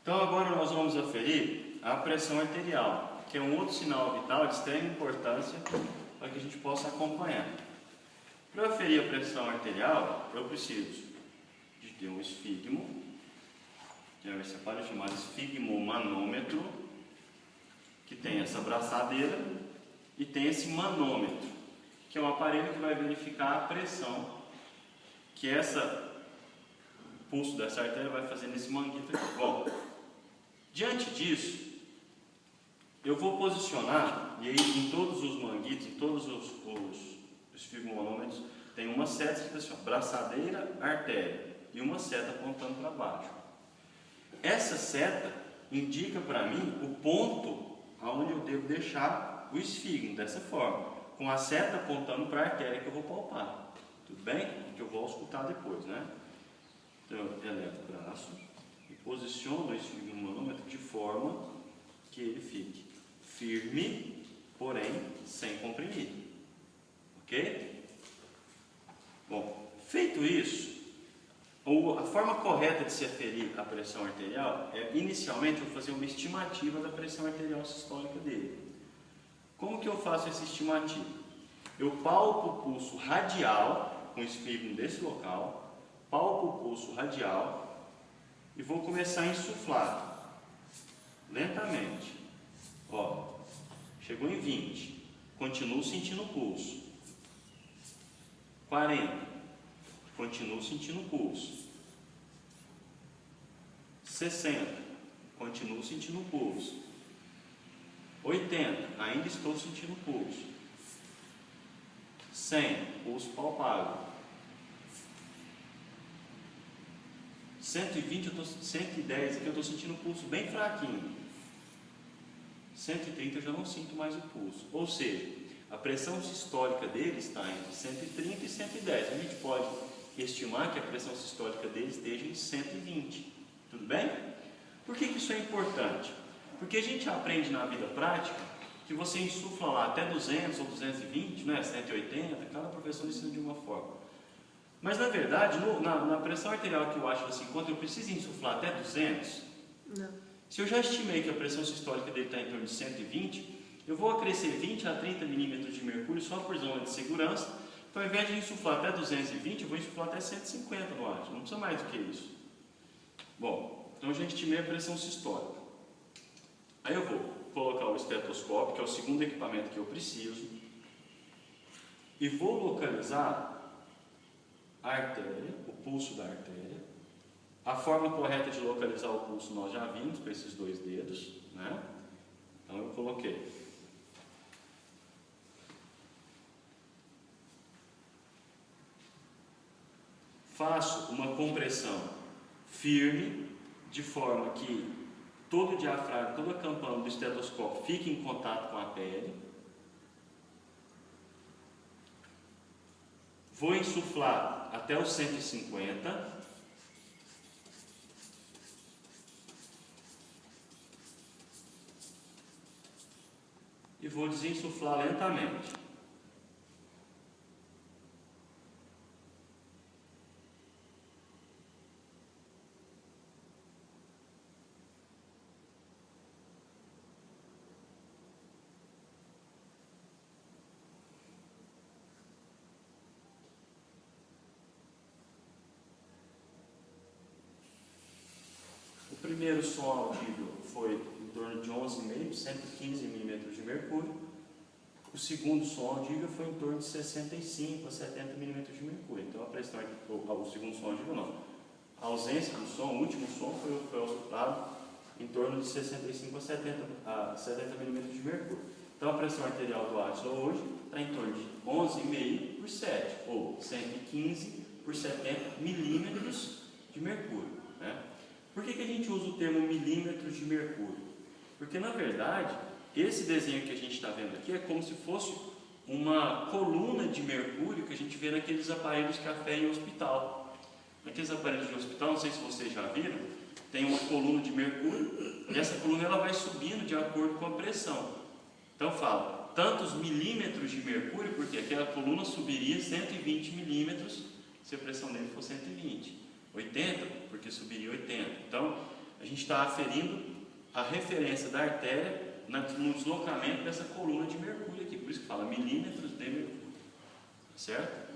Então agora nós vamos aferir a pressão arterial, que é um outro sinal vital de extrema importância para que a gente possa acompanhar. Para aferir a pressão arterial, eu preciso de ter um esfigmo, que você pode chamar de esfigmomanômetro, que tem essa braçadeira e tem esse manômetro, que é um aparelho que vai verificar a pressão que o pulso dessa artéria vai fazer nesse manguito aqui. Bom, diante disso, eu vou posicionar, e aí em todos os manguitos, em todos os esfigmomanômetros, tem uma seta escrita assim, braçadeira, artéria, e uma seta apontando para baixo. Essa seta indica para mim o ponto aonde eu devo deixar o esfigmo, dessa forma, com a seta apontando para a artéria que eu vou palpar. Tudo bem? Que eu vou escutar depois, né? Então eu elevo o braço e posiciono o esfigmomanômetro de forma que ele fique firme, porém sem comprimir. Ok? Bom, feito isso, a forma correta de se aferir a pressão arterial é, inicialmente, eu vou fazer uma estimativa da pressão arterial sistólica dele. Como que eu faço essa estimativa? Eu palpo o pulso radial, com o esfigmo desse local, palpo o pulso radial e vou começar a insuflar, lentamente. Ó, chegou em 20, continuo sentindo o pulso. 40. Continuo sentindo o pulso. 60. Continuo sentindo o pulso. 80. Ainda estou sentindo o pulso. 100. Pulso palpável. 120. 110. Aqui eu estou sentindo o pulso bem fraquinho. 130 eu já não sinto mais o pulso. Ou seja, a pressão sistólica dele está entre 130 e 110. A gente pode estimar que a pressão sistólica dele esteja em 120. Tudo bem? Por que isso é importante? Porque a gente aprende na vida prática que você insufla lá até 200 ou 220, né? 180, cada professor ensina de uma forma. Mas na verdade, na pressão arterial que eu acho assim, quando eu preciso insuflar até 200, não. Se eu já estimei que a pressão sistólica dele está em torno de 120, eu vou acrescer 20 a 30 milímetros de mercúrio só por zona de segurança. Então, ao invés de insuflar até 220, eu vou insuflar até 150 no ar. Não precisa mais do que isso. Bom, então eu já estimei a pressão sistólica. Aí eu vou colocar o estetoscópio, que é o segundo equipamento que eu preciso, e vou localizar a artéria, o pulso da artéria. A forma correta de localizar o pulso nós já vimos com esses dois dedos, né? Então eu coloquei. Faço uma compressão firme, de forma que todo o diafragma, toda a campana do estetoscópio fique em contato com a pele. Vou insuflar até os 150. E vou desinsuflar lentamente. O primeiro som audível foi em torno de 11,5, 115 milímetros de mercúrio. O segundo som audível foi em torno de 65 a 70 milímetros de mercúrio. Então a pressão, o segundo som audível não. A ausência do som, o último som foi auscultado em torno de 65 a 70 milímetros de mercúrio. Então a pressão arterial do Átila hoje está em torno de 11,5 por 7, ou 115 por 70 milímetros de mercúrio, né? Por que a gente usa o termo milímetros de mercúrio? Porque, na verdade, esse desenho que a gente está vendo aqui é como se fosse uma coluna de mercúrio que a gente vê naqueles aparelhos que aferem em hospital. Naqueles aparelhos de hospital, não sei se vocês já viram, tem uma coluna de mercúrio e essa coluna ela vai subindo de acordo com a pressão. Então fala, tantos milímetros de mercúrio, porque aquela coluna subiria 120 milímetros se a pressão dele for 120. 80, porque subiria 80. Então, a gente está aferindo a referência da artéria no deslocamento dessa coluna de mercúrio aqui, por isso que fala milímetros de mercúrio, certo?